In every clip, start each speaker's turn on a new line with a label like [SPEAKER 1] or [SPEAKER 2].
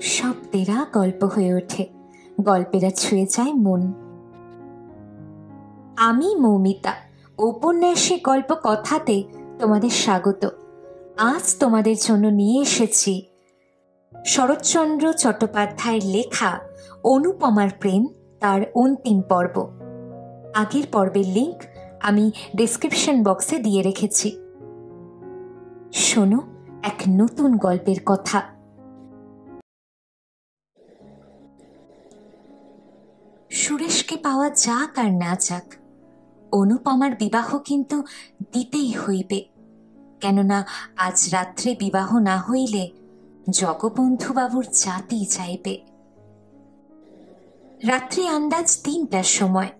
[SPEAKER 1] শব্দেরা গল্প হয়ে ওঠে, গল্পেরা ছুঁয়ে যায় মন। আমি মৌমিতা, উপন্যাসে গল্প কথাতে তোমাদের স্বাগত। আজ তোমাদের জন্য নিয়ে এসেছি শরৎচন্দ্র চট্টোপাধ্যায়ের লেখা অনুপমার প্রেম, তার অন্তিম পর্ব। আগের পর্বের লিংক আমি ডেসক্রিপশন বক্সে দিয়ে রেখেছি। শোনো এক নতুন গল্পের কথা। সুরেশকে পাওয়া যাক আর না যাক, অনুপমার বিবাহ কিন্তু দিতেই হইবে। কেননা আজ রাত্রে বিবাহ না হইলে জগবন্ধু বাবুর জাতি যাইবে। রাত্রি আন্দাজ 3টার সময়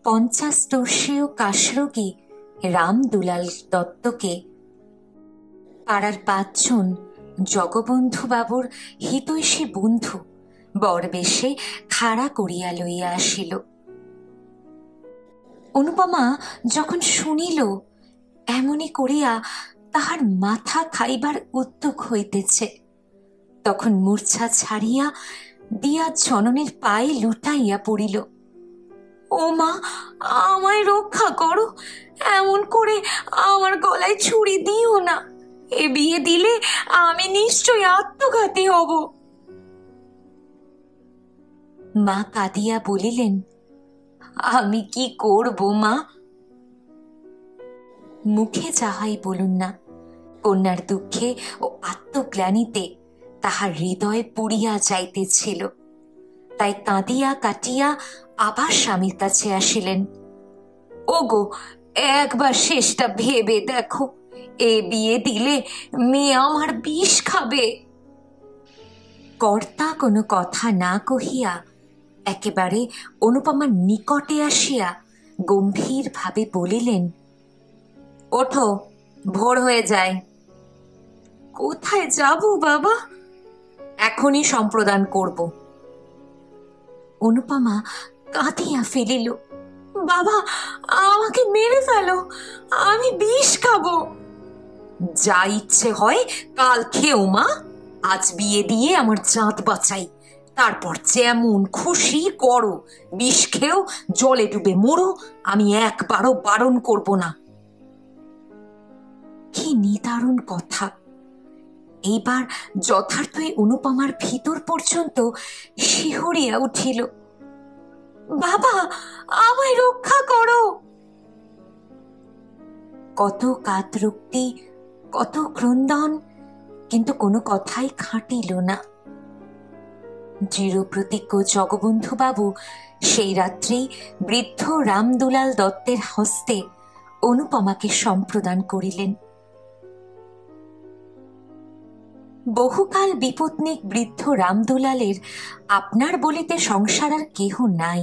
[SPEAKER 1] 50 কাশরোগী রামদুলাল দত্তকে পাড়ার 5 জন জগবন্ধু বাবুর হিতৈষী বন্ধু বরবেশে খাড়া করিয়া লইয়া আসিল। অনুপমা যখন শুনিল এমনি করিয়া তাহার মাথা খাইবার উদ্যোগ হইতেছে, তখন মূর্ছা ছাড়িয়া দিয়া জননের পায়ে লুটাইয়া পড়িল। ও মা, আমায় রক্ষা করো, এমন করে আমার গলায় ছুরি দিও না। এ বিয়ে দিলে আমি নিশ্চয় আত্মঘাতী হব। মা কাঁদিয়া বলিলেন, আমি কি করব মা? মুখে যাহাই বলুন না, কন্যার দুঃখে ও আত্মগ্লানিতে তাহার হৃদয় পুড়িয়া যাইতেছিল। তাই কাঁদিয়া কাটিয়া আবার স্বামীর কাছে আসিলেন। ওগো, একবার শেষটা ভেবে দেখো, এ বিয়ে দিলে মেয়ে আমার বিষ খাবে। কর্তা কোনো কথা না কহিয়া একেবারে অনুপমার নিকটে আসিয়া গম্ভীর ভাবে বলিলেন, ওঠো, ভোর হয়ে যায়। কোথায় যাব বাবা? এখনই সম্প্রদান করব। অনুপমা কাঁদিয়া ফেলিল, বাবা আমাকে মেরে ফেলো, আমি বিষ খাবো। যা ইচ্ছে হয় কাল খেও মা, আজ বিয়ে দিয়ে আমার জাত বাঁচাই, তারপর যেমন খুশি করো, বিষ খেও, জলে ডুবে মরো, আমি একবারও বারণ করব না। কি নিদারুণ কথা! এইবার যথার্থই অনুপমার ভিতর পর্যন্ত শিহরিয়া উঠিল। বাবা আমায় রক্ষা করো। কত কাতরুক্তি, কত ক্রন্দন, কিন্তু কোনো কথাই খাটিল না। দৃঢ়প্রতিজ্ঞ জগবন্ধু বাবু সেই রাত্রেই বৃদ্ধ রামদুলাল দত্তের হস্তে অনুপমাকে সম্প্রদান করিলেন। বহুকাল বিপত্নিক বৃদ্ধ রামদুলালের আপনার বলিতে সংসার আর কেহ নাই।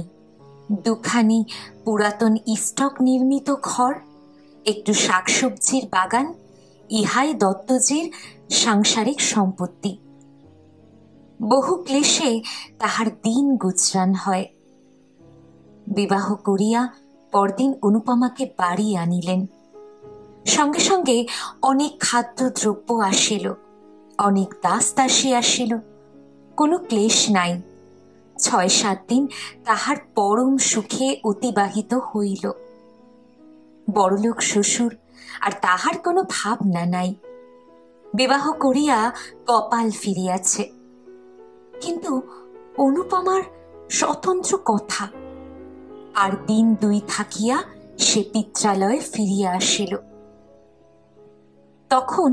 [SPEAKER 1] দুখানি পুরাতন ইস্টক নির্মিত ঘর, একটু শাকসবজির বাগান, ইহাই দত্তজির সাংসারিক সম্পত্তি। বহু ক্লেশে তাহার দিন গুজরান হয়। বিবাহ করিয়া পরদিন অনুপমাকে বাড়ি আনিলেন। সঙ্গে সঙ্গে অনেক খাদ্যদ্রব্য আসিল, অনেক দাস দাসী আসিল। কোনো ক্লেশ নাই। 6-7 দিন তাহার পরম সুখে অতিবাহিত হইল। বড়লোক শ্বশুর, আর তাহার কোনো ভাবনা নাই। বিবাহ করিয়া কপাল ফিরিয়াছে। কিন্তু অনুপমার স্বতন্ত্র কথা। আর দিন 2 থাকিয়া সে পিত্রালয়ে ফিরিয়া আসিল। তখন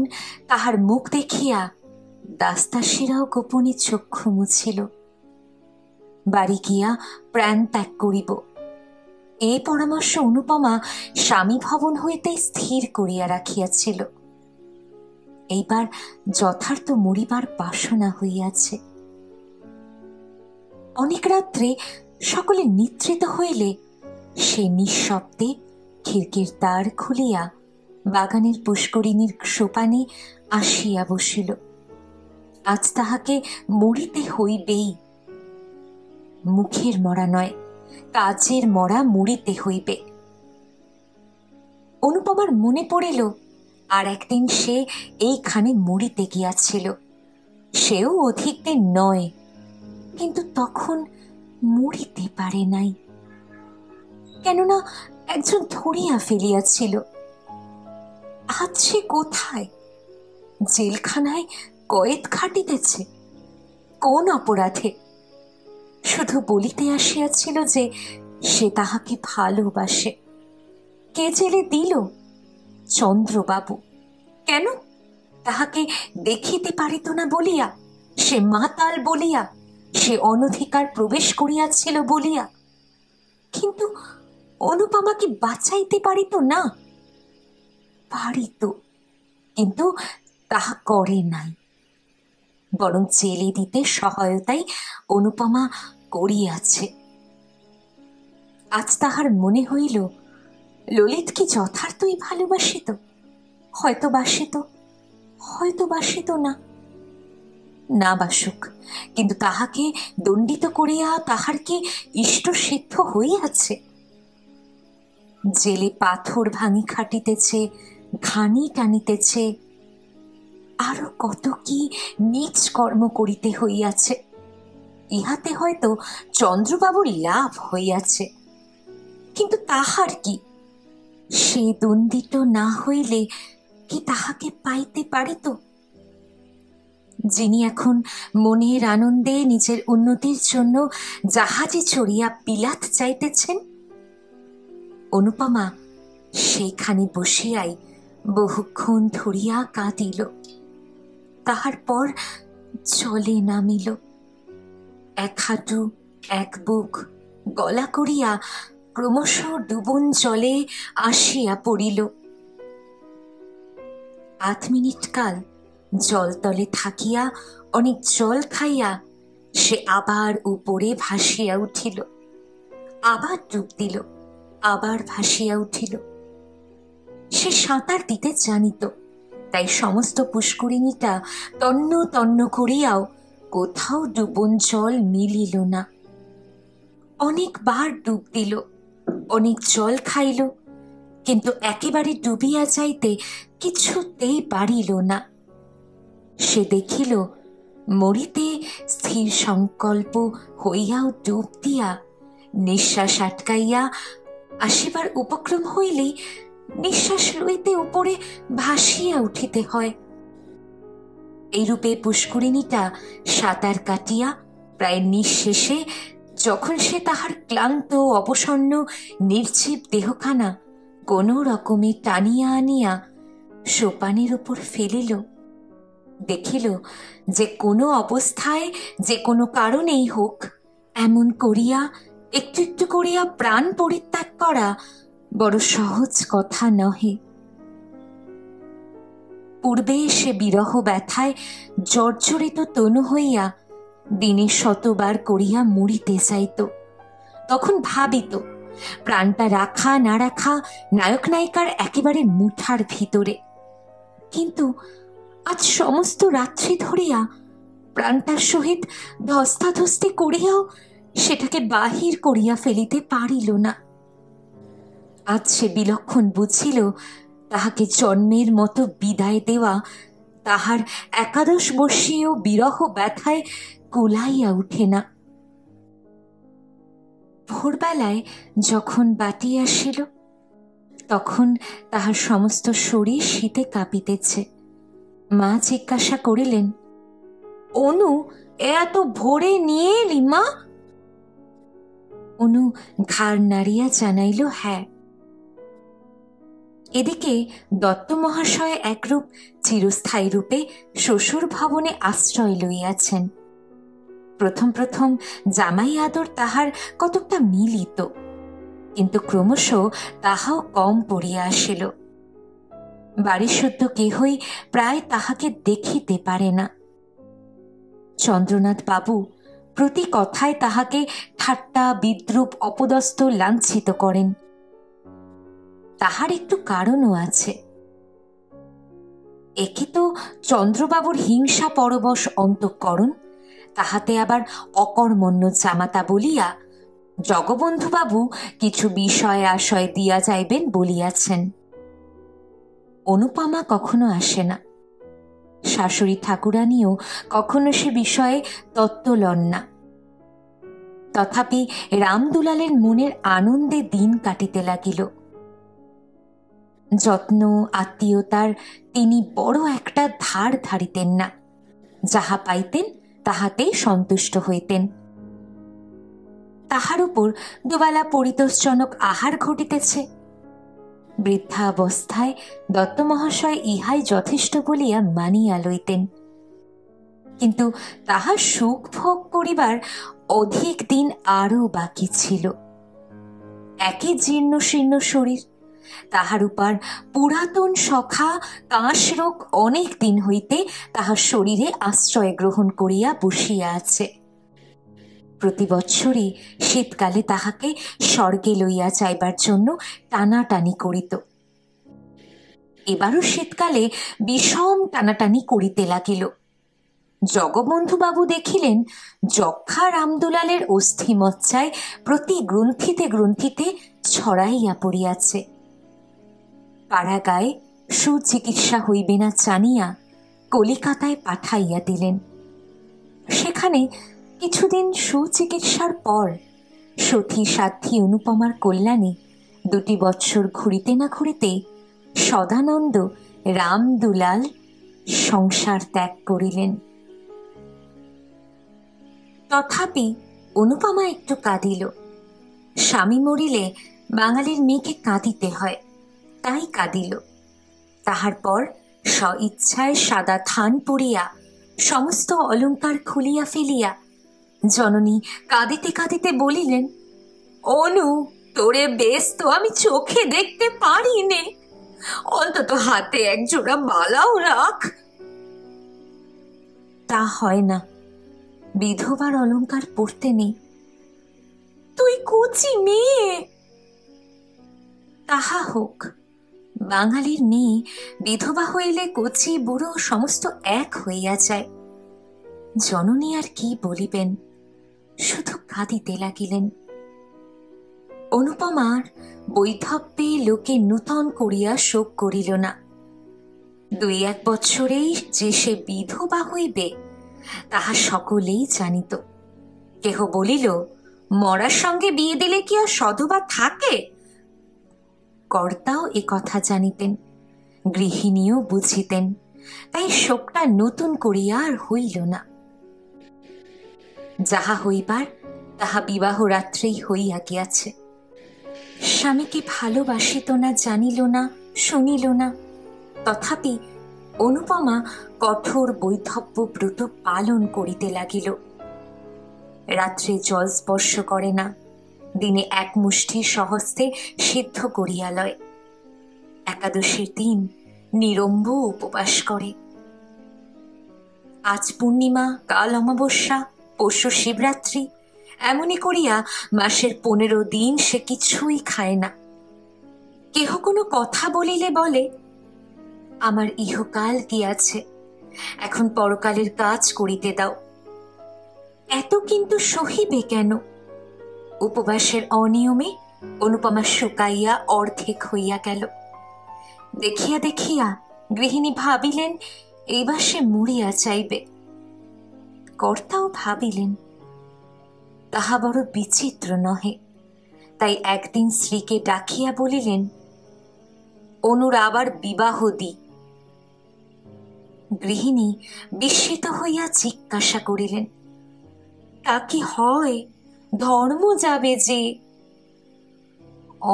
[SPEAKER 1] তাহার মুখ দেখিয়া দাসদাসীরাও গোপনে চক্ষু মুছিল। বাড়ি গিয়া প্রাণ ত্যাগ করিব, এই পরামর্শ অনুপমা স্বামী ভবন হইতে স্থির করিয়া রাখিয়াছিল। এইবার যথার্থ মরিবার বাসনা হইয়াছে। অনেক রাত্রে সকলে নিদ্রিত হইলে সে নিঃশব্দে খিড়কির দ্বার খুলিয়া বাগানের পুষ্করিণীর সোপানে আসিয়া বসিল। আজ তাহাকে মরিতে হইবেই। মুখের মরা নয়, কাজের মরা মরিতে হইবে। অনুপমার মনে পড়িল আর একদিন সে এইখানে মরিতে গিয়াছিল। সেও অধিক দিন নয়, কিন্তু তখন মরিতে পারে নাই, কেননা একজন ধরিয়া ফেলিয়াছিল। আজ সে কোথায়? জেলখানায় কয়েদ খাটিতেছে। কোন অপরাধে? শুধু বলিতে আসিয়াছিল যে সে তাহাকে ভালোবাসে। কে জেলে দিল? চন্দ্রবাবু। কেন? তাহাকে দেখিতে পারিত না বলিয়া? সে মাতাল বলিয়া? সে অনধিকার প্রবেশ করিয়াছিল বলিয়া? কিন্তু অনুপমাকে বাঁচাইতে পারিত না? পারিত, কিন্তু তাহা করে নাই। বরং জেলে দিতে সহায়তাই অনুপমা করিয়াছে। আজ তাহার মনে হইল ললিত কি যথার্থই ভালোবাসিত? হয়তো বাসিত, হয়তো বাসিত না। না বাসুক, কিন্তু তাহাকে দণ্ডিত করিয়া তাহার কি ইষ্ট সিদ্ধ হইয়াছে? জেলে পাথর ভাঙি খাটিতেছে, ঘানি টানিতেছে, আরো কত কি নীচ কর্ম করিতে হইয়াছে। ইহাতে হয়তো চন্দ্রবাবুর লাভ হইয়াছে, কিন্তু তাহার কি? সে দণ্ডিত না হইলে কি তাহাকে পাইতে পারিত? যিনি এখন মনের আনন্দে নিজের উন্নতির জন্য জাহাজে চড়িয়া বিলাত যাইতেছেন, অনুপমা সেইখানে বসিয়াই বহুক্ষণ ধরিয়া কাঁদিল। তাহার পর জলে নামিল। এক হাঁটু এক বুক গলা করিয়া ক্রমশ ডুবন জলে আসিয়া পড়িল। 8 মিনিট কাল জলতলে থাকিয়া অনেক জল খাইয়া সে আবার উপরে ভাসিয়া উঠিল, আবার ডুব দিল, আবার ভাসিয়া উঠিল। সে সাঁতার দিতে জানিত, তাই সমস্ত পুষ্করিণীটা তন্ন তন্ন করিয়াও কোথাও ডুবন জল মিলিল না। অনেকবার ডুব দিল, অনেক জল খাইল, কিন্তু একেবারে ডুবিয়া যাইতে কিছুতেই পারিল না। সে দেখিল মরিতে স্থির সংকল্প হইয়াও ডুব দিয়া নিঃশ্বাস আটকাইয়া আসিবার উপক্রম হইলেই নিঃশ্বাস লইতে উপরে ভাসিয়া উঠিতে হয়। এইরূপে পুষ্করিণীটা সাঁতার কাটিয়া প্রায় নিঃশেষে যখন সে তাহার ক্লান্ত অবসন্ন নির্জীব দেহখানা কোন রকমে টানিয়া আনিয়া সোপানের উপর ফেলিল, দেখিল যে কোনো অবস্থায় যে কোনো কারণেই হোক এমন করিয়া একটু একটু করিয়া প্রাণ পরিত্যাগ করা বড় সহজ কথা নহে। পূর্বে সে বিরহ ব্যথায় জর্জরিত তনু হইয়া দিনে শতবার করিয়া মরিতে চাইত। তখন ভাবিত প্রাণটা রাখা না রাখা নায়ক নায়িকার একেবারে মুঠার ভিতরে। কিন্তু আজ সমস্ত রাত্রি ধরিয়া প্রাণটার সহিত ধস্তাধস্তি করিয়াও সেটাকে বাহির করিয়া ফেলিতে পারিল না। আজ সে বিলক্ষণ বুঝিল তাহাকে জন্মের মতো বিদায় দেওয়া তাহার 11 বর্ষীয় বিরহ ব্যথায় কুলাইয়া উঠে না। ভোরবেলায় যখন বাটি আসিল, তখন তাহার সমস্ত শরীর শীতে কাঁপিতেছে। মা জিজ্ঞাসা করিলেন, অনু, এত ভোরে নিয়ে এলি মা? অনু ঘাড় নাড়িয়া জানাইল হ্যাঁ। এদিকে দত্ত মহাশয় একরূপ চিরস্থায়ী রূপে শ্বশুর ভবনে আশ্রয় লইয়াছেন। প্রথম প্রথম জামাই আদর তাহার কতকটা মিলিত, কিন্তু ক্রমশ তাহাও কম পড়িয়া আসিল। বাড়ির শুদ্ধ কেহই প্রায় তাহাকে দেখিতে পারে না। চন্দ্রনাথ বাবু প্রতি কথায় তাহাকে ঠাট্টা বিদ্রূপ অপদস্থ লাঞ্ছিত করেন। তাহার একটু কারণও আছে। একে তো চন্দ্রবাবুর হিংসা পরবশ অন্তঃকরণ, তাহাতে আবার অকর্মণ্য জামাতা বলিয়া জগবন্ধুবাবু কিছু বিষয় আশয় দিয়া যাইবেন বলিয়াছেন। অনুপমা কখনো আসে না। শাশুড়ি ঠাকুরানীও কখনো সে বিষয়ে তত্ত্ব লন না। তথাপি রামদুলালের মনের আনন্দে দিন কাটিতে লাগিল। যত্ন আত্মীয়তার তিনি বড় একটা ধার ধারিতেন না, যাহা পাইতেন তাহাতেই সন্তুষ্ট হইতেন। তাহার উপর দুবেলা পরিতোষজনক আহার ঘটিতেছে। বৃদ্ধাবস্থায় দত্ত মহাশয় ইহাই যথেষ্ট বলিয়া মানিয়া লইতেন, কিন্তু তাহার সুখ ভোগ করিবার অধিক দিন আরও বাকি ছিল। একই জীর্ণ শীর্ণ শরীর, তাহার উপর পুরাতন সখা কাঁশরোগ অনেক দিন হইতে তাহার শরীরে আশ্রয় গ্রহণ করিয়া বসিয়া আছে। প্রতি বৎসরই শীতকালে তাহাকে স্বর্গে লইয়া যাইবার জন্য টানাটানি করিত। এবারও শীতকালে বিষম টানাটানি করিতে লাগিল। জগবন্ধুবাবু দেখিলেন যক্ষা রামদুলালের অস্থিমজ্জায় প্রতি গ্রন্থিতে গ্রন্থিতে ছড়াইয়া পড়িয়াছে। পাড়াগায়ে সুচিকিৎসা হইবে না জানিয়া কলিকাতায় পাঠাইয়া দিলেন। সেখানে কিছুদিন সুচিকিৎসার পর সতী সাধ্বী অনুপমার কল্যাণে 2 বৎসর ঘুরিতে না ঘুরিতে সদানন্দ রামদুলাল সংসার ত্যাগ করিলেন। তথাপি অনুপমা একটু কাঁদিল। স্বামী মরিলে বাঙালির মেয়েকে কাঁদিতে হয়, তাই কাঁদিল। তাহার পর স্বইচ্ছায় সাদা থান পরিয়া সমস্ত অলঙ্কার খুলিয়া ফেলিয়া জননী কাঁদিতে কাঁদিতে বলিলেন, অনু, তোরে বেশ তো আমি চোখে দেখতে পারি নে, অন্তত হাতে 1 জোড়া মালাও রাখ। তা হয় না, বিধবার অলঙ্কার পরতে নেই। তুই কুচি মেয়ে। তাহা হোক, বাঙালির মেয়ে বিধবা হইলে কচি বুড়ো সমস্ত এক হইয়া যায়। জননী আর কি বলিবেন, শুধু কাঁদিতে লাগিলেন। অনুপমার বৈধব্যে লোকে নূতন করিয়া শোক করিল না। 2-1 বৎসরেই যে সে বিধবা হইবে তাহা সকলেই জানিত। কেহ বলিল, মরার সঙ্গে বিয়ে দিলে কি আর সধবা থাকে? কর্তাও এ কথা জানিতেন, গৃহিণীও বুঝিতেন, তাই শোকটা নতুন করিয়া আর হইল না। যাহা হইবার তাহা বিবাহ রাত্রেই হইয়া গিয়াছে। স্বামীকে ভালোবাসিত না, জানিল না, শুনিল না। তথাপি অনুপমা কঠোর বৈধব্য ব্রত পালন করিতে লাগিল। রাত্রে জল স্পর্শ করে না, দিনে 1 মুষ্টি সহস্তে সিদ্ধ করিয়া লয়। একাদশীর দিন নিরম্ব উপবাস করে। আজ পূর্ণিমা, কাল অমাবস্যা, পরশু শিবরাত্রি, এমনি করিয়া মাসের 15 দিন সে কিছুই খায় না। কেহ কোনো কথা বলিলে বলে, আমার ইহকাল গিয়াছে, এখন পরকালের কাজ করিতে দাও। এত কিন্তু সহিবে কেন? উপবাসের অনিয়মে অনুপমা শুকাইয়া অর্ধেক হইয়া গেল। দেখিয়া দেখিয়া গৃহিণী ভাবিলেন এইবার সে মরিয়া চাইবে। কর্তাও ভাবিলেন তাহা বড় বিচিত্র নহে, তাই একদিন স্ত্রীকে ডাকিয়া বলিলেন, অনুর আবার বিবাহ দি। গৃহিণী বিস্মিত হইয়া জিজ্ঞাসা করিলেন, তা কি হয়? ধর্ম যাবে যে।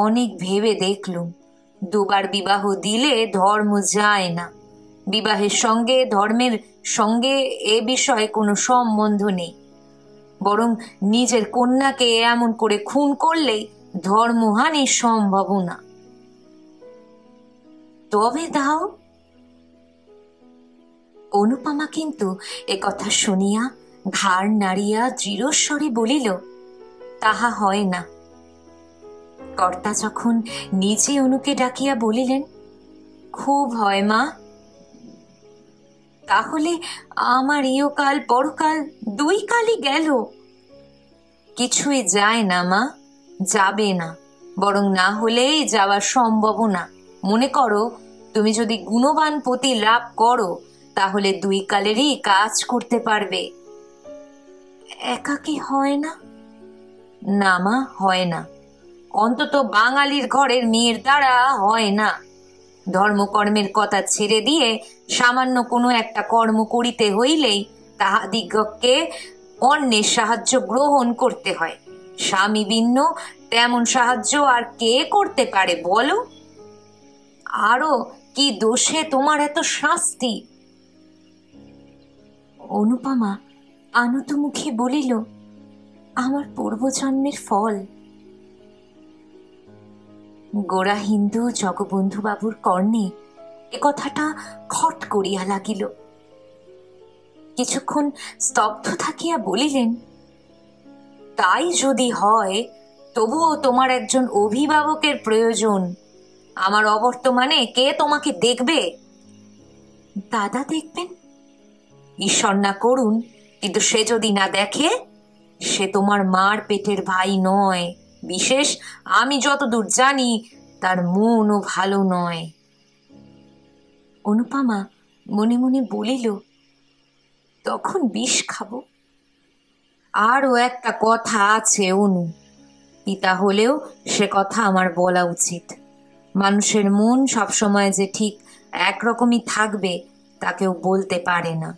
[SPEAKER 1] অনেক ভেবে দেখলুম, 2 বার বিবাহ দিলে ধর্ম যায় না। বিবাহের সঙ্গে ধর্মের সঙ্গে এ বিষয়ে কোনো সম্বন্ধ নেই, বরং নিজের কন্যাকে এমন করে খুন করলেই ধর্মহানির সম্ভাবনা। তবে দাও। অনুপমা কিন্তু এ কথা শুনিয়া ঘাড় নাড়িয়া দৃঢ়স্বরে বলিল, তাহা হয় না। কর্তা যখন নিজে অনুকে ডাকিয়া বলিলেন, খুব হয় মা। তাহলে আমার ইহকাল পরকাল 2 কালই গেল। কিছুই যায় না মা, যাবে না, বরং না হলেই যাওয়ার সম্ভাবনা। মনে করো, তুমি যদি গুণবান পতি লাভ করো, তাহলে দুই কালেরই কাজ করতে পারবে। একা কি হয় না? না মা, হয় না। অন্তত বাঙালির ঘরের মেয়ের দ্বারা হয় না। ধর্মকর্মের কথা ছেড়ে দিয়ে সামান্য কোনো একটা কর্ম করিতে হইলেই তাহাদিগকে অন্যের সাহায্য গ্রহণ করতে হয়। স্বামী ভিন্ন তেমন সাহায্য আর কে করতে পারে বলো? আরো কি দোষে তোমার এত শাস্তি? অনুপমা আনত মুখে বলিল, আমার পূর্বজন্মের ফল। গোড়া হিন্দু জগবন্ধু বাবুর কর্ণে এ কথাটা খট করিয়া লাগিল। কিছুক্ষণ স্তব্ধ থাকিয়া বলিলেন, তাই যদি হয় তবুও তোমার একজন অভিভাবকের প্রয়োজন। আমার অবর্তমানে কে তোমাকে দেখবে? দাদা দেখবেন। ঈশ্বর না করুন, কিন্তু সে যদি না দেখে, সে তোমার মার পেটের ভাই নয়। বিশেষ আমি যতদূর জানি তার মনও ভালো নয়। অনুপমা মনে মনে বলিল, তখন বিষ খাবো। আরও একটা কথা আছে অনু, পিতা হলেও সে কথা আমার বলা উচিত। মানুষের মন সবসময় যে ঠিক একরকমই থাকবে তা কেউ বলতে পারে না।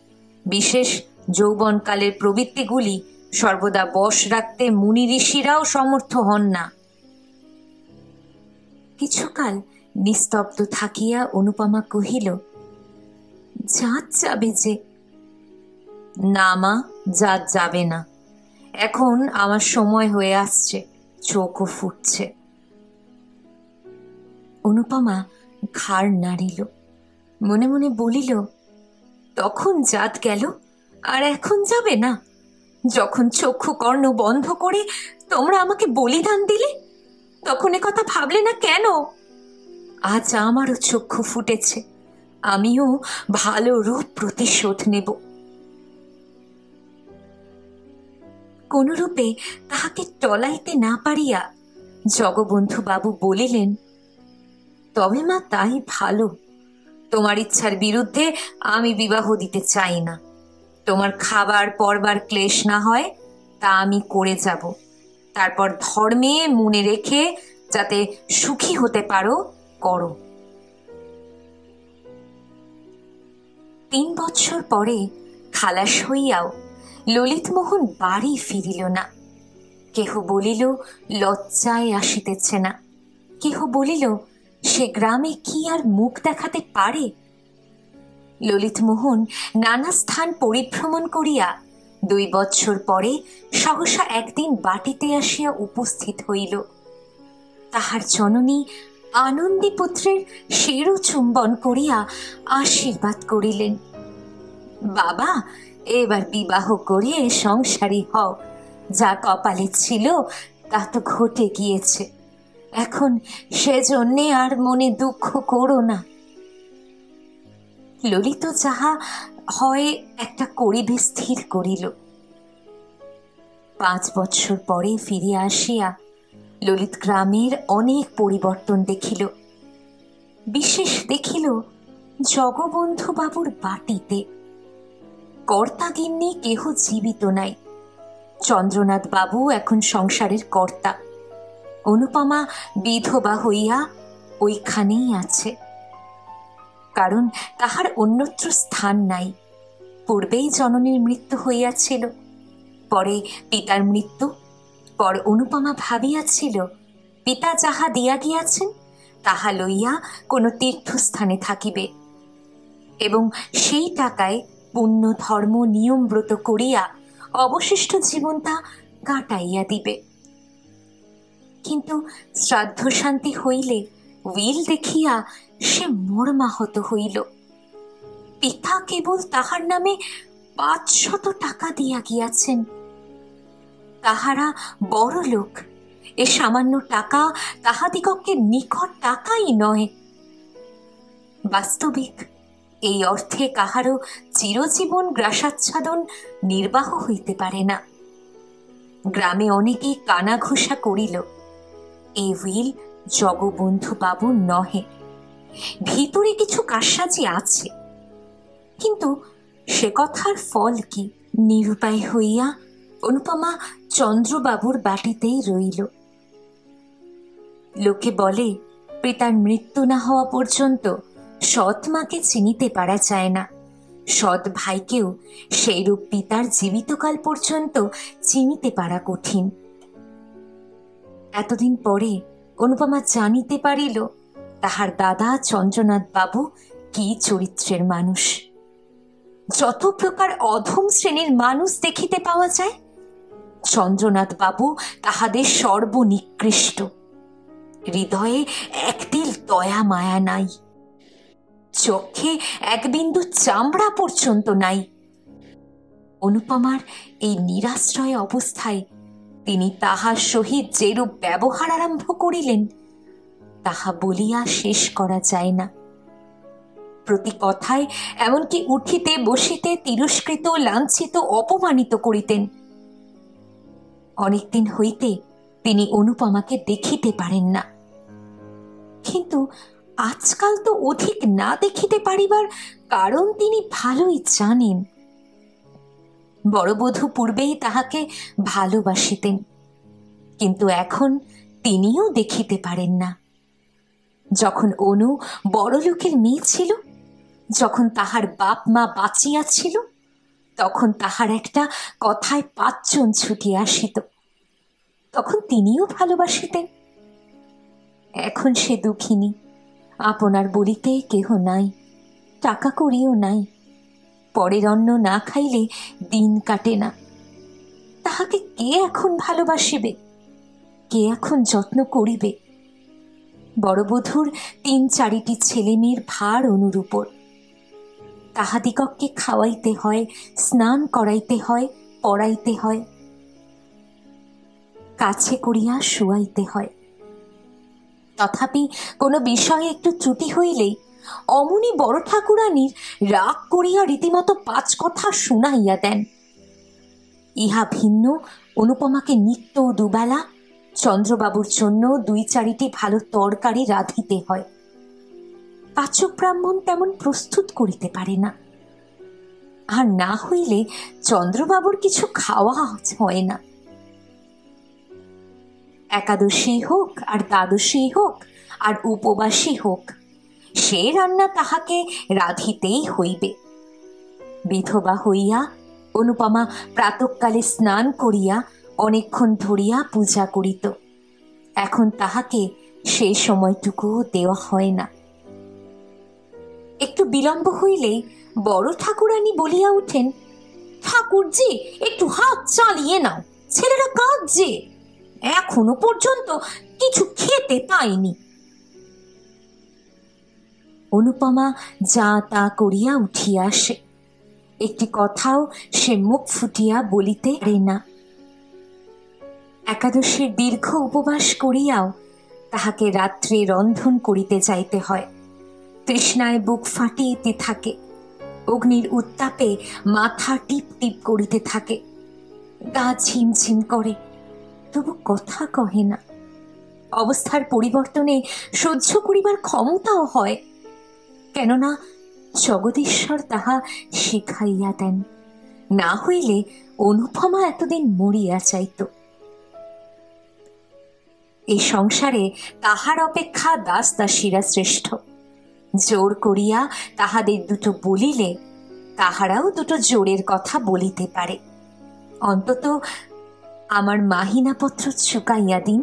[SPEAKER 1] বিশেষ যৌবনকালের প্রবৃত্তিগুলি সর্বদা বশ রাখতে মুনি ঋষিরাও সমর্থ হন না। কিছুকাল নিস্তব্ধ থাকিয়া অনুপমা কহিল, জাত যাবে যে? না মা, জাত যাবে না। এখন আমার সময় হয়ে আসছে, চোখও ফুটছে। অনুপমা ঘাড় নাড়িল, মনে মনে বলিল, তখন জাত গেল আর এখন যাবে না? যখন চক্ষু কর্ণ বন্ধ করে তোমরা আমাকে বলিদান দিলে, তখন এ কথা ভাবলে না কেন? আজ আমারও চক্ষু ফুটেছে, আমিও ভালো রূপ প্রতিশোধ নেব। কোনরূপে তাহাকে টলাইতে না পারিয়া জগবন্ধু বাবু বলিলেন, তবে মা তাই ভালো। তোমার ইচ্ছার বিরুদ্ধে আমি বিবাহ দিতে চাই না। তোমার খাবার পরবার ক্লেশ না হয় তা আমি করে যাব। তারপর ধর্মে মনে রেখে যাতে সুখী হতে পারো, করো। 3 বৎসর পরে খালাস হইয়াও ললিতমোহন বাড়ি ফিরিল না। কেহ বলিল লজ্জায় আসিতেছে না, কেহ বলিল সে গ্রামে কি আর মুখ দেখাতে পারে। ললিতমোহন নানা স্থান পরিভ্রমণ করিয়া 2 বৎসর পরে সহসা একদিন বাটিতে আসিয়া উপস্থিত হইল। তাহার জননী আনন্দীপুত্রের শিরোচুম্বন করিয়া আশীর্বাদ করিলেন, বাবা, এবার বিবাহ করিয়ে সংসারী হও। যা কপালে ছিল তা তো ঘটে গিয়েছে, এখন সেজন্যে আর মনে দুঃখ করো না। ললিত যাহা হয় একটা করিবে স্থির করিল। 5 বৎসর পরে ফিরিয়া আসিয়া ললিত গ্রামের অনেক পরিবর্তন দেখিল। বিশেষ দেখিল জগবন্ধু বাবুর বাটিতে। কর্তাগিন্নি কেহ জীবিত নাই। চন্দ্রনাথ বাবু এখন সংসারের কর্তা। অনুপমা বিধবা হইয়া ওইখানেই আছে, কারণ তাহার অন্যত্র স্থান নাই। পূর্বেই জননীর মৃত্যু হইয়াছিল, পরে পিতার মৃত্যু। পর অনুপমা ভাবিয়াছিল পিতা যাহা দিয়া গিয়াছেন তাহা লইয়া কোনো তীর্থস্থানে থাকিবে এবং সেই টাকায় পুণ্য ধর্ম নিয়ম ব্রত করিয়া অবশিষ্ট জীবনটা কাটাইয়া দিবে। কিন্তু শ্রাদ্ধ শান্তি হইলে উইল দেখিয়া সে মর্মাহত হইল। পিতা কেবল তাহার নামে 500 টাকা দিয়া গিয়াছেন। তাহারা বড় লোক, এ সামান্য টাকা তাহাদিগকে নিকট টাকাই নয়। বাস্তবিক এই অর্থে কাহারও চিরজীবন গ্রাসাচ্ছাদন নির্বাহ হইতে পারে না। গ্রামে অনেকেই কানাঘুষা করিল, এই উইল জগবন্ধু বাবুর নহে, ভিতরে কিছু কারসাজি আছে। কিন্তু সে কথার ফল কি? নিরুপায় হইয়া অনুপমা চন্দ্রবাবুর বাটিতেই রইল। লোকে বলে, পিতার মৃত্যু না হওয়া পর্যন্ত সৎ মাকে চিনিতে পারা যায় না, সৎ ভাইকেও সেইরূপ পিতার জীবিতকাল পর্যন্ত চিনিতে পারা কঠিন। এতদিন পরে অনুপমা জানিতে পারিল তাহার দাদা চন্দ্রনাথ বাবু কি চরিত্রের মানুষ। যত প্রকার অধম শ্রেণীর মানুষ দেখিতে পাওয়া যায়, চন্দ্রনাথ বাবু তাহাদের সর্বনিকৃষ্ট। হৃদয়ে একতিল দয়া মায়া নাই, চোখে এক বিন্দু চামড়া পর্যন্ত নাই। অনুপমার এই নিরাশ্রয় অবস্থায় তিনি তাহার সহিত যেরূপ ব্যবহার আরম্ভ করিলেন, তাহা বলিয়া শেষ করা যায় না। প্রতি কথায় এমনকি উঠিতে বসিতে তিরস্কৃত, লাঞ্ছিত, অপমানিত করিতেন। অনেকদিন হইতে তিনি অনুপমাকে দেখিতে পারেন না, কিন্তু আজকাল তো অধিক না দেখিতে পারিবার কারণ তিনি ভালোই জানেন। বড়বধূ পূর্বেই তাহাকে ভালোবাসিতেন, কিন্তু এখন তিনিও দেখিতে পারেন না। যখন অনু বড় লোকের মেয়ে ছিল, যখন তাহার বাপ মা বাঁচিয়া ছিল, তখন তাহার একটা কথায় 5 জন ছুটিয়া আসিত, তখন তিনিও ভালোবাসিতেন। এখন সে দুঃখিনী, আপনার বলিতে কেহ নাই, টাকা করিও নাই, পরের অন্ন না খাইলে দিন কাটে না। তাহাকে কে এখন ভালোবাসিবে, কে এখন যত্ন করিবে? বড়বধূর 3-4টি ছেলে মেয়ের ভার অনুর উপর। তাহাদিগকে খাওয়াইতে হয়, স্নান করাইতে হয়, পড়াইতে হয়, কাছে করিয়া শুয়াইতে হয়। তথাপি কোনো বিষয়ে একটু ত্রুটি হইলেই অমনি বড় ঠাকুরানীর রাগ করিয়া রীতিমতো 5 কথা শুনাইয়া দেন। ইহা ভিন্ন অনুপমাকে নিত্য দুবেলা চন্দ্রবাবুর জন্য 2-4টি ভালো তরকারি রাঁধিতে হয়। পাচক ব্রাহ্মণ তেমন প্রস্তুত করিতে পারে না, আর না হইলে চন্দ্রবাবুর কিছু খাওয়া হয় না। একাদশী হোক আর দ্বাদশী হোক আর উপবাসী হোক, সে রান্না তাহাকে রাঁধিতেই হইবে। বিধবা হইয়া অনুপমা প্রাতঃকালে স্নান করিয়া অনেকক্ষণ ধরিয়া পূজা করিত। এখন তাহাকে সেই সময়টুকু দেওয়া হয় না। একটু বিলম্ব হইলেই বড় ঠাকুরানী বলিয়া উঠেন, ঠাকুরজি একটু হাত চালিয়ে নাও, ছেলেরা কাঁদছে, এখনো পর্যন্ত কিছু খেতে পায়নি। অনুপমা যা তা করিয়া উঠিয়া আসে, একটি কথাও সে মুখ ফুটিয়া বলিতে পারে না। একাদশীর দীর্ঘ উপবাস করিয়াও তাহাকে রাত্রে রন্ধন করিতে যাইতে হয়। তৃষ্ণায় বুক ফাটিতে থাকে, অগ্নির উত্তাপে মাথা টিপ টিপ করিতে থাকে, গা ঝিমঝিম করে, তবু কথা কহে না। অবস্থার পরিবর্তনে সহ্য করিবার ক্ষমতাও হয়, কেননা জগদীশ্বর তাহা শিখাইয়া দেন। না হইলে অনুপমা এতদিন মরিয়া যাইত। এই সংসারে তাহার অপেক্ষা দাস দাসীরা শ্রেষ্ঠ। জোর করিয়া তাহাদের দুটো বলিলে তাহারাও দুটো জোরের কথা বলিতে পারে। অন্তত আমার মাহিনাপত্র চুকাইয়া দিন,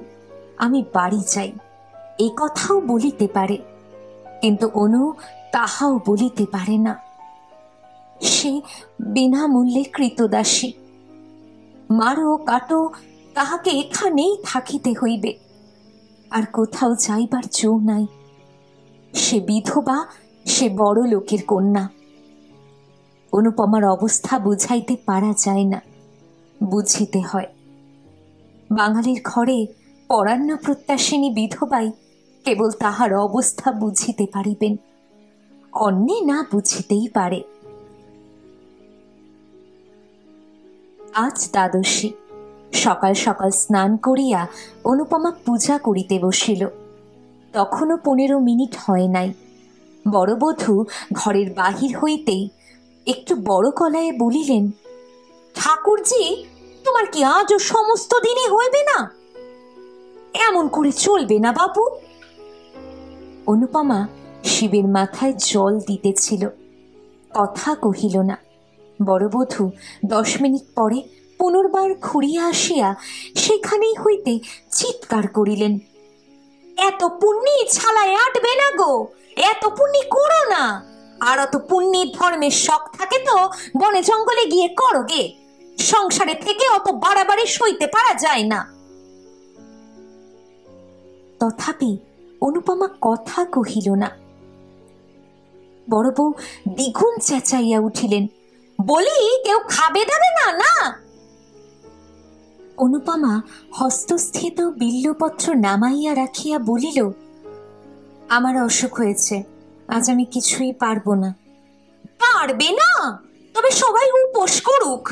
[SPEAKER 1] আমি বাড়ি যাই, এই কথাও বলিতে পারে। কিন্তু অনু তাহাও বলিতে পারে না। সে বিনামূল্যে কৃতদাসী। মারো কাটো, তাহাকে এখানেই থাকিতে হইবে, আর কোথাও যাইবার জো নাই। সে বিধবা, সে বড় লোকের কন্যা। অনুপমার অবস্থা বুঝাইতে পারা যায় না, বুঝিতে হয়। বাঙালির ঘরে পরান্ন প্রত্যাশিনী বিধবাই কেবল তাহার অবস্থা বুঝিতে পারিবেন, অন্যে না বুঝিতেই পারে। আজ দ্বাদশী। সকাল সকাল স্নান করিয়া অনুপমা পূজা করিতে বসিল। তখনও 15 মিনিট হয় নাই। বড়বধূ ঘরের বাহির হইতেই একটু বড় গলায় বলিলেন, ঠাকুরজি, তোমার কি আজও সমস্ত দিনে হইবে না? এমন করে চলবে না বাবু। অনুপমা শিবের মাথায় জল দিতেছিল, কথা কহিল না। বড়বধূ 10 মিনিট পরে পুনর্বার ঘুরিয়া আসিয়া সেখানেই হইতে চিৎকার করিলেন, এত পুণ্যি ছালায় আটবে না গো, এত পুণ্যি করো না। আর অত পুণ্যির ধর্মের শখ থাকে তো বনে জঙ্গলে গিয়ে করো গে, সংসারে থেকে অত বাড়াবাড়ি সইতে পারা যায় না। তথাপি অনুপমা কথা কহিল না। বড় বউ দ্বিগুণ চেঁচাইয়া উঠিলেন, বলি কেউ খাবে দাবে না না। অনুপমা হস্তস্থিত বিল্লপত্র নামাইয়া রাখিয়া বলিল, আমার অসুখ হয়েছে, আজ আমি কিছুই পারবো না। পারবে না? তবে সবাই উপোস করুক।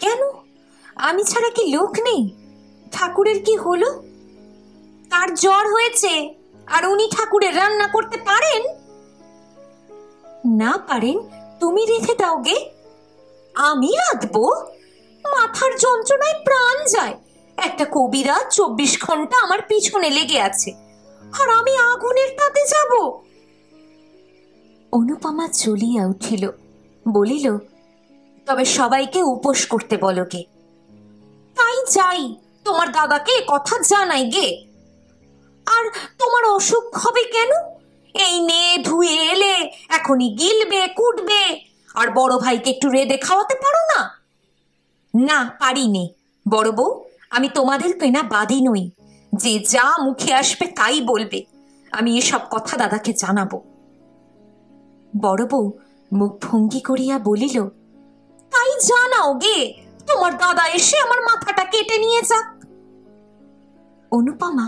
[SPEAKER 1] কেন, আমি ছাড়া কি লোক নেই? ঠাকুরের কি হলো? তার জ্বর হয়েছে, আর উনি ঠাকুরের রান্না করতে পারেন? না পারেন, তুমি রেখে দাও গে। আমি রাঁধবো? মাথার যন্ত্রণায় প্রাণ যায়। একটা কবিরা 24 ঘন্টা আমার পিছনে লেগে আছে, আর আমি আগুনের তাতে যাব? অনুপমা চলিয়া উঠিল, বলিল, তবে সবাইকে উপোস করতে বলো গে। তাই যাই, তোমার দাদাকে কথা জানাই গে। আর তোমার অসুখ হবে কেন? এই নে ধুয়ে এলে এখনই গিলবে কুটবে, আর বড় ভাইকে একটু রেঁধে খাওয়াতে পারো না? না পারি নে বড় বউ, আমি তোমাদের কেনা বাদী নই, যে যা মুখে আসবে তাই বলবে। আমি এসব কথা দাদাকে জানাবো। বড় বউ মুখ ভঙ্গি করিয়া বলিল, তাই জানাও গে, তোমার দাদা এসে আমার মাথাটা কেটে নিয়ে যাক। অনুপমা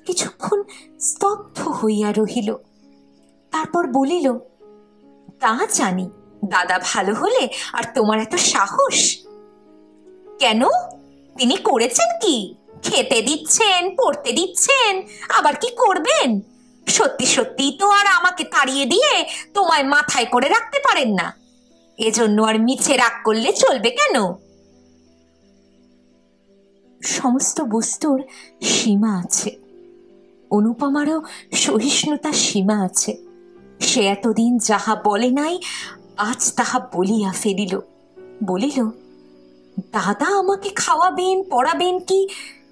[SPEAKER 1] কিছুক্ষণ স্তব্ধ হইয়া রহিল, তারপর বলিল, তা জানি, দাদা ভালো হলে আর তোমার এত সাহস কেন? তিনি করেছেন কি? খেতে দিচ্ছেন, পড়তে দিচ্ছেন, আবার কি করবেন? সত্যি সত্যি তো আর আমাকে তাড়িয়ে দিয়ে তোমায় মাথায় করে রাখতে পারেন না, এজন্য আর মিছে রাগ করলে চলবে কেন? সমস্ত বস্তুর সীমা আছে, অনুপমারও সহিষ্ণুতার সীমা আছে। সে এতদিন যাহা বলে নাই, আজ তাহা বলিয়া ফেলিল। বলিল, দাদা আমাকে খাওয়াবেন পড়াবেন কি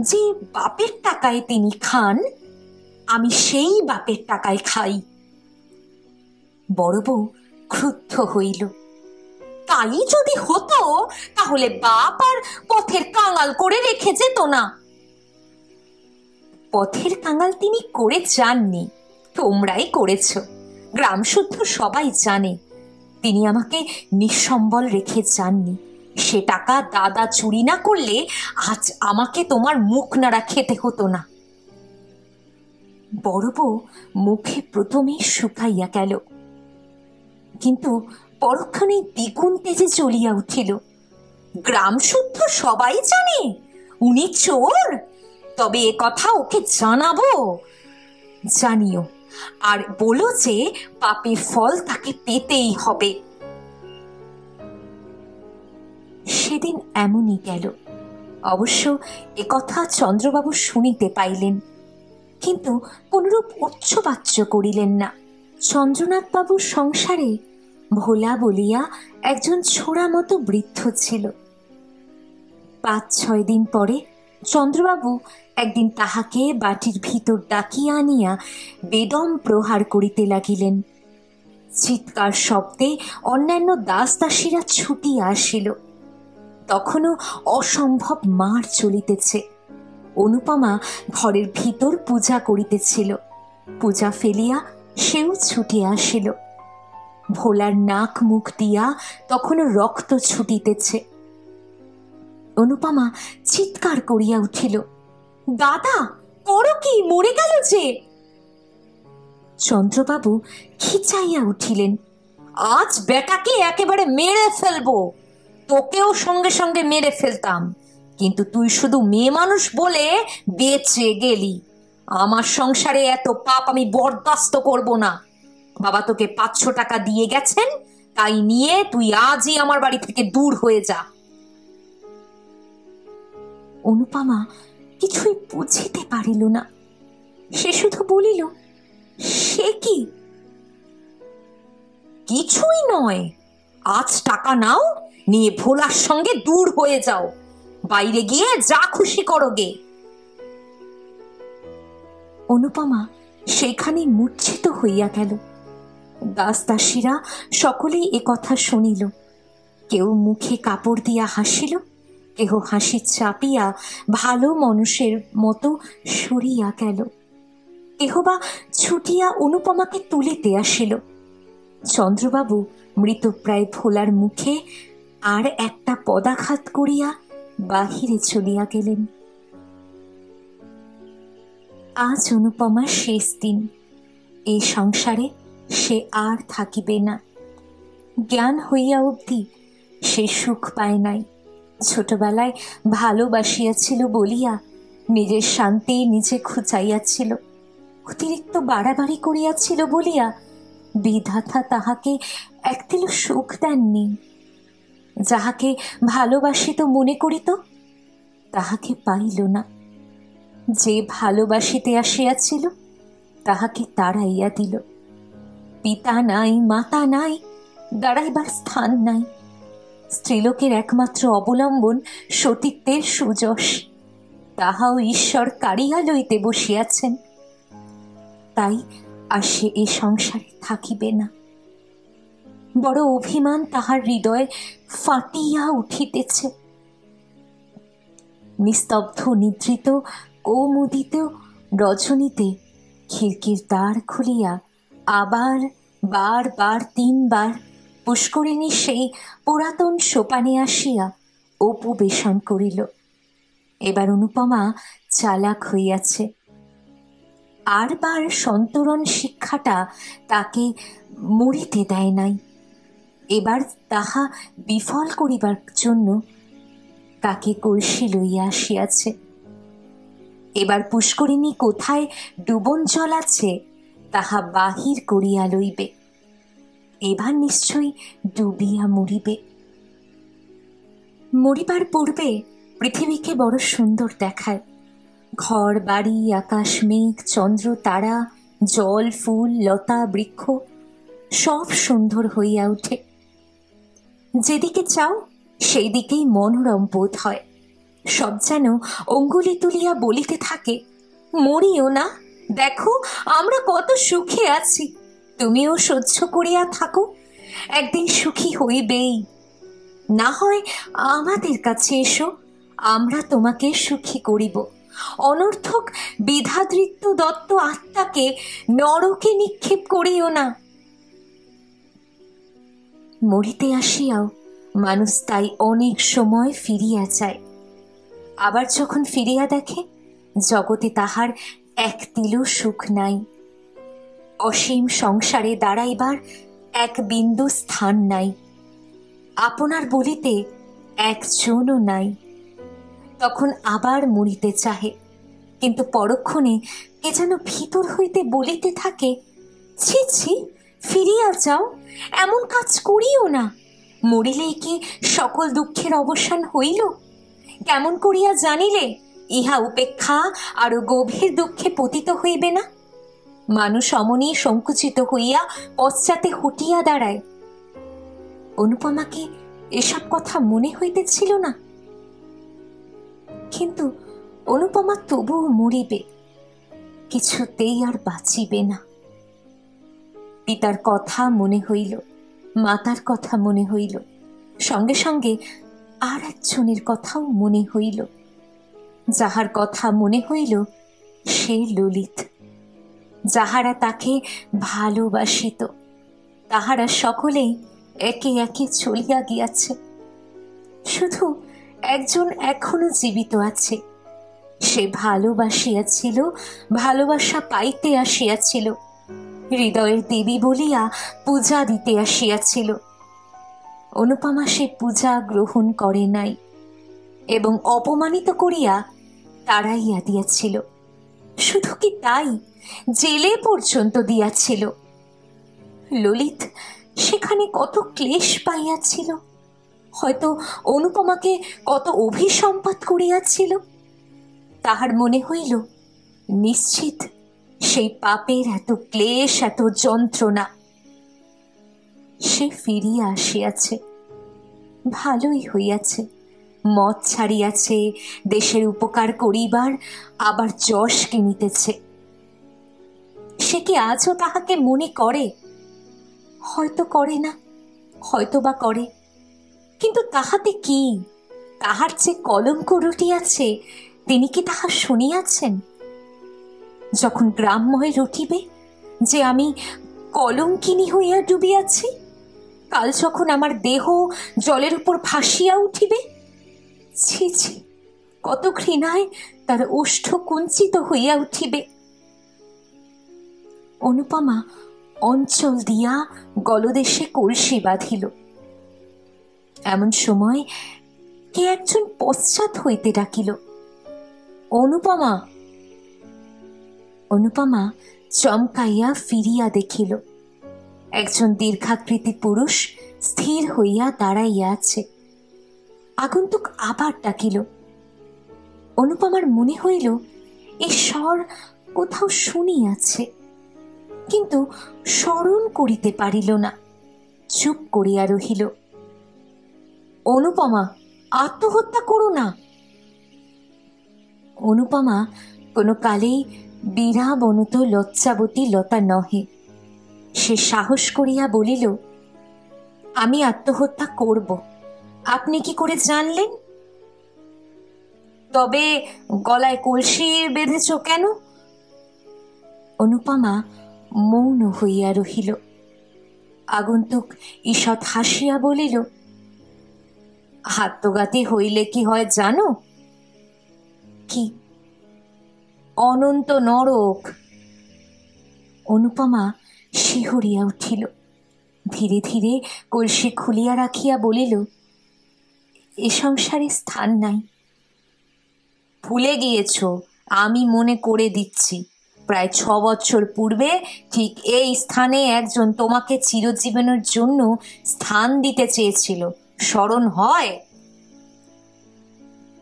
[SPEAKER 1] যে বাপের টাকায় তিনি খান, আমি সেই বাপের টাকায় খাই। বড় বউ ক্রুদ্ধ হইল, তাই যদি হতো তাহলে বাপ আর পথের কাঙাল করে রেখে যেত না। পথের কাঙাল তিনি করে যাননি, তোমরাই করেছ। গ্রাম শুদ্ধ সবাই জানে তিনি আমাকে নিঃসম্বল রেখে যাননি। সে টাকা দাদা চুরি না করলে আজ আমাকে তোমার মুখ নাড়া খেতে হতো না। বড় বউ মুখে প্রথমেই শুকাইয়া গেল, কিন্তু পরক্ষণে দ্বিগুণ তেজে জ্বলিয়া উঠিল। গ্রাম শুদ্ধ সবাই জানে উনি চোর? তবে এ কথা ওকে জানাবো। জানিও, আর বলো যে পাপের ফল তাকে পেতেই হবে। সেদিন এমনই গেল। অবশ্য একথা চন্দ্রবাবু শুনিতে পাইলেন, কিন্তু কোনরূপ উচ্চবাচ্য করিলেন না। চন্দ্রনাথবাবুর সংসারে ভোলা বলিয়া একজন ছোড়া মতো বৃদ্ধ ছিল। 5-6 দিন পরে চন্দ্রবাবু একদিন তাহাকে বাটির ভিতর ডাকিয়া আনিয়া বেদম প্রহার করিতে লাগিলেন। চিৎকার শব্দে অন্যান্য দাস দাসীরা ছুটিয়া আসিল। তখনও অসম্ভব মার চলিতেছে। অনুপমা ঘরের ভিতর পূজা করিতেছিল, পূজা ফেলিয়া সেও ছুটিয়া আসিল। ভোলার নাক মুখ দিয়া তখনও রক্ত ছুটিতেছে। অনুপমা চিৎকার করিয়া উঠিল, দাদা করো কি, মরে গেল যে। চন্দ্রবাবু খিচাইয়া উঠিলেন, আজ বেটাকে একেবারে মেরে ফেলবো। তোকেও সঙ্গে সঙ্গে মেরে ফেলতাম, কিন্তু তুই শুধু মেয়ে মানুষ বলে বেঁচে গেলি। আমার সংসারে এত পাপ আমি বরদাস্ত করব না। বাবা তোকে 500 টাকা দিয়ে গেছেন, তাই নিয়ে তুই আজই আমার বাড়ি থেকে দূর হয়ে যা। অনুপমা কিছুই বুঝিতে পারিল না। সে শুধু বলিল, সে কি? কিছুই নয়, আজ টাকা নাও, নিয়ে ভোলার সঙ্গে দূর হয়ে যাও, বাইরে গিয়ে যা খুশি করো গে। অনুপমা সেখানে মূর্ছিত হইয়া গেল। দাস দাসীরা সকলেই এ কথা শুনিল। কেউ মুখে কাপড় দিয়া হাসিল, কেহ হাসি চাপিয়া ভালো মানুষের মতো সরিয়া গেল, কেহ বা ছুটিয়া অনুপমাকে তুলিতে আসিল। চন্দ্রবাবু মৃতপ্রায় ভোলার মুখে আর একটা পদাঘাত করিয়া বাহিরে চলিয়া গেলেন। আজ অনুপমার শেষ দিন। এই সংসারে সে আর থাকিবে না। জ্ঞান হইয়া অবধি সে সুখ পায় নাই। ছোটবেলায় ভালোবাসিয়াছিল বলিয়া নিজের শান্তি নিজে খুঁচাইয়াছিল, অতিরিক্ত বাড়াবাড়ি করিয়াছিল বলিয়া বিধাতা তাহাকে একতিল সুখ দেননি। যাহাকে ভালোবাসিত মনে করিত তাহাকে পাইল না। যে ভালোবাসিতে আসিয়াছিল তাহাকে তাড়াইয়া দিল। পিতা নাই, মাতা নাই, দাঁড়াইবার স্থান নাই। স্ত্রীলোকের একমাত্র অবলম্বন সতীত্বের সুযশ, তাহাও ঈশ্বর কাড়িয়া লইতে বসিয়াছেন। তাই আর সে এ সংসারে থাকিবে না। বড় অভিমান তাহার হৃদয়ে ফাটিয়া উঠিতেছে। নিস্তব্ধ নিদ্রিত কৌমুদিত রজনীতে খিড়কির দ্বার খুলিয়া আবার বার 3 বার পুষ্করিণী সেই পুরাতন সোপানে আসিয়া উপবেশন করিল। এবার অনুপমা চালাক হইয়াছে। আর বার সন্তরণ শিক্ষাটা তাকে মরিতে দেয় নাই। এবার তাহা বিফল করিবার জন্য তাকে কলসি লইয়া আসিয়াছে। এবার পুষ্করিণী কোথায় ডুবন জল আছে তাহা বাহির করিয়া লইবে। এবার নিশ্চয়ই ডুবিয়া মরিবে। মরিবার পূর্বে পৃথিবীকে বড় সুন্দর দেখায়। ঘর বাড়ি, আকাশ মেঘ, চন্দ্র তারা, জল ফুল লতা বৃক্ষ সব সুন্দর হইয়া ওঠে। যেদিকে চাও সেই দিকেই মনোরম বোধ হয়। সব যেন অঙ্গুলি তুলিয়া বলিতে থাকে, মরিও না, দেখো আমরা কত সুখে আছি, তুমিও সহ্য করিয়া থাকো, একদিন সুখী হইবেই। না হয় আমাদের কাছে এসো, আমরা তোমাকে সুখী করিব। অনর্থক বিধাদৃত্য দত্ত আত্মাকে নরকে নিক্ষেপ করিও না। মরিতে আসিয়াও মানুষ তাই অনেক সময় ফিরিয়া যায়। আবার যখন ফিরিয়া দেখে জগতে তাহার এক তিলও সুখ নাই। অসীম সংসারে দাঁড়াইবার এক বিন্দু স্থান নাই। আপনার বলিতে একজনও নাই। তখন আবার মরিতে চাহে, কিন্তু পরক্ষণে কে যেন ভিতর হইতে বলিতে থাকে, ছি ছি, ফিরিয়া যাও, এমন কাজ করিও না। মরিলেই কি সকল দুঃখের অবসান হইল? কেমন করিয়া জানিলে ইহা উপেক্ষা আরো গভীর দুঃখে পতিত হইবে না? মানুষ অমনি সংকুচিত হইয়া পশ্চাতে হটিয়া দাঁড়ায়। অনুপমাকে এসব কথা মনে হইতেছিল না, কিন্তু অনুপমা তবুও মরিবে, কিছুতেই আর বাঁচিবে না। পিতার কথা মনে হইল, মাতার কথা মনে হইল, সঙ্গে সঙ্গে আর একজনের কথাও মনে হইল। যাহার কথা মনে হইল সে ললিত। যাহারা তাকে ভালোবাসিত তাহারা সকলেই একে একে চলিয়া গিয়াছে। শুধু একজন এখনো জীবিত আছে। সে ভালোবাসিয়াছিল, ভালোবাসা পাইতে আসিয়াছিল, হৃদয়ের দেবী বলিয়া পূজা দিতে আসিয়াছিল। অনুপমা সে পূজা গ্রহণ করে নাই এবং অপমানিত করিয়া তাড়াইয়া দিয়াছিল। শুধু কি তাই, জেলে পর্যন্ত দিয়াছিল। ললিত সেখানে কত ক্লেশ পাইয়াছিল, হয়তো অনুপমাকে কত অভিসম্পাত করিয়াছিল। তাহার মনে হইল নিশ্চিত সেই পাপের এত ক্লেশ, এত যন্ত্রণা। সে ফিরিয়া আসিয়াছে, ভালোই হইয়াছে। মদ ছাড়িয়াছে, দেশের উপকার করিবার আবার যশ কিনিতেছে। সে কি আজও তাহাকে মনে করে? হয়তো করে না, হয়তো বা করে, কিন্তু তাহাতে কি? তাহার যে কলঙ্ক রটিয়াছে, তিনি কি তাহা শুনিয়াছেন? যখন গ্রামময় রটিবে যে আমি কলঙ্কিনী হইয়া ডুবিয়াছি, কাল যখন আমার দেহ জলের উপর ভাসিয়া উঠিবে, ছি ছি, কত ঘৃণায় তার ওষ্ঠ কুঞ্চিত হইয়া উঠিবে। অনুপমা অঞ্চল দিয়া গলদেশে কলসি বাঁধিল। এমন সময় কে একজন পশ্চাৎ হইতে ডাকিল, অনুপমা। অনুপমা চমকাইয়া ফিরিয়া দেখিল একজন দীর্ঘাকৃতি পুরুষ স্থির হইয়া দাঁড়াইয়া আছে। আগন্তুক আবার ডাকিল। অনুপমার মনে হইল এই স্বর কোথাও শুনিয়াছে, কিন্তু স্মরণ করিতে পারিল না। চুপ করিয়া রহিল। অনুপমা, আত্মহত্যা করো না। অনুপমা কোনো কালেই বীরাবনত লজ্জাবতী লতা নহে। সে সাহস করিয়া বলিল, আমি আত্মহত্যা করব। আপনি কি করে জানলেন? তবে গলায় কলসি বেঁধেছ কেন? অনুপমা মৌন হইয়া রহিল। আগন্তুক ঈষৎ হাসিয়া বলিল, আত্মঘাতী হইলে কি হয় জানো? কি? অনন্ত নরক। অনুপমা শিহরিয়া উঠিল। ধীরে ধীরে কলসি খুলিয়া রাখিয়া বলিল, এ সংসারে স্থান নাই। ভুলে গিয়েছ, আমি মনে করে দিচ্ছি। প্রায় 6 বছর পূর্বে ঠিক এই স্থানে একজন তোমাকে চিরজীবনের জন্য স্থান দিতে চেয়েছিল, স্মরণ হয়?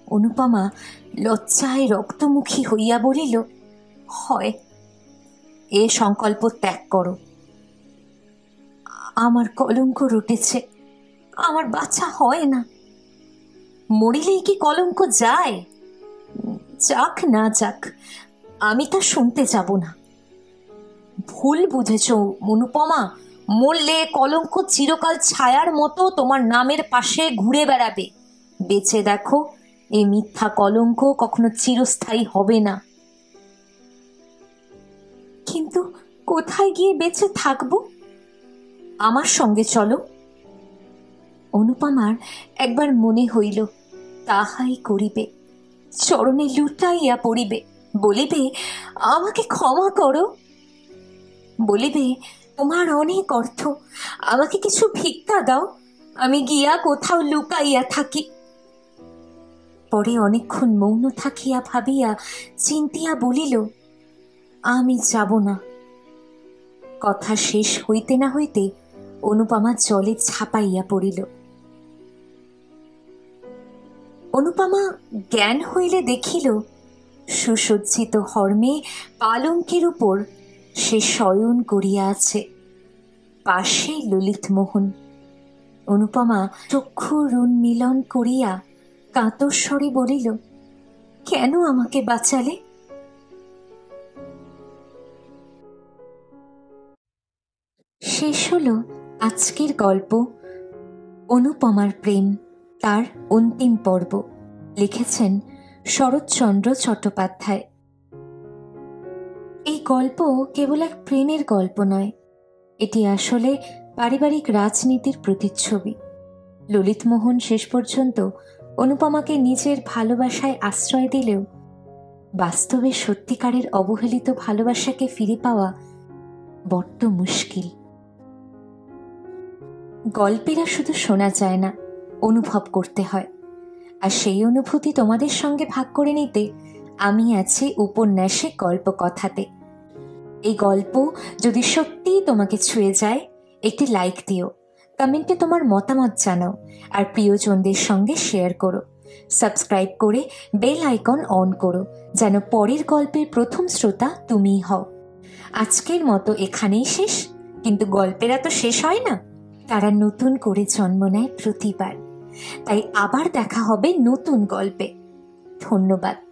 [SPEAKER 1] অনুপমা লজ্জায় রক্তমুখী হইয়া বলিল, হয়। এ সংকল্প ত্যাগ করো। আমার কলঙ্ক রটেছে, আমার বাচ্চা হয় না। মরিলেই কি কলঙ্ক যায়? যাক না যাক, আমি তা শুনতে যাব না। ভুল বুঝেছ অনুপমা। মরলে কলঙ্ক চিরকাল ছায়ার মতো তোমার নামের পাশে ঘুরে বেড়াবে। বেঁচে দেখো, এই মিথ্যা কলঙ্ক কখনো চিরস্থায়ী হবে না। কিন্তু কোথায় গিয়ে বেঁচে থাকবো? আমার সঙ্গে চলো। অনুপমার একবার মনে হইল তাহাই করিবে। চরণে লুটাইয়া পড়িবে, বলিবে, আমাকে ক্ষমা করো। বলিবে, তোমার অনেক অর্থ, আমাকে কিছু ভিক্ষা দাও, আমি গিয়া কোথাও লুকাইয়া থাকি। পরে অনেকক্ষণ মৌন থাকিয়া ভাবিয়া চিন্তিয়া বলিল, আমি যাব না। কথা শেষ হইতে না হইতে অনুপমা জলে ঝাঁপাইয়া পড়িল। অনুপমা জ্ঞান হইলে দেখিল সুসজ্জিত হর্মে পালঙ্কের উপর সে শয়ন করিয়া আছে, পাশে ললিতমোহন। অনুপমা চক্ষু উন্মিলন করিয়া কাতর স্বরে বলিল, কেন আমাকে বাঁচালে? শেষ হলো আজকের গল্প অনুপমার প্রেম, তার অন্তিম পর্ব। লিখেছেন শরৎচন্দ্র চট্টোপাধ্যায়। এই গল্প কেবল এক প্রেমের গল্প নয়, এটি আসলে পারিবারিক রাজনীতির প্রতিচ্ছবি। ললিতমোহন শেষ পর্যন্ত অনুপমাকে নিজের ভালোবাসায় আশ্রয় দিলেও বাস্তবে সত্যিকারের অবহেলিত ভালোবাসাকে ফিরে পাওয়া বড্ড মুশকিল। গল্পেরা শুধু শোনা যায় না, অনুভব করতে হয়। আর সেই অনুভূতি তোমাদের সঙ্গে ভাগ করে নিতে আমি আছি উপন্যাসে গল্প কথাতে। এই গল্প যদি সত্যিই তোমাকে ছুঁয়ে যায় একটি লাইক দিও, কমেন্টে তোমার মতামত জানাও, আর প্রিয়জনদের সঙ্গে শেয়ার করো। সাবস্ক্রাইব করে বেল আইকন অন করো, যেন পরের গল্পের প্রথম শ্রোতা তুমিই হও। আজকের মতো এখানেই শেষ, কিন্তু গল্পেরা তো শেষ হয় না, তারা নতুন করে জন্ম নেয় প্রতিবার। তাই আবার দেখা হবে নতুন গল্পে। ধন্যবাদ।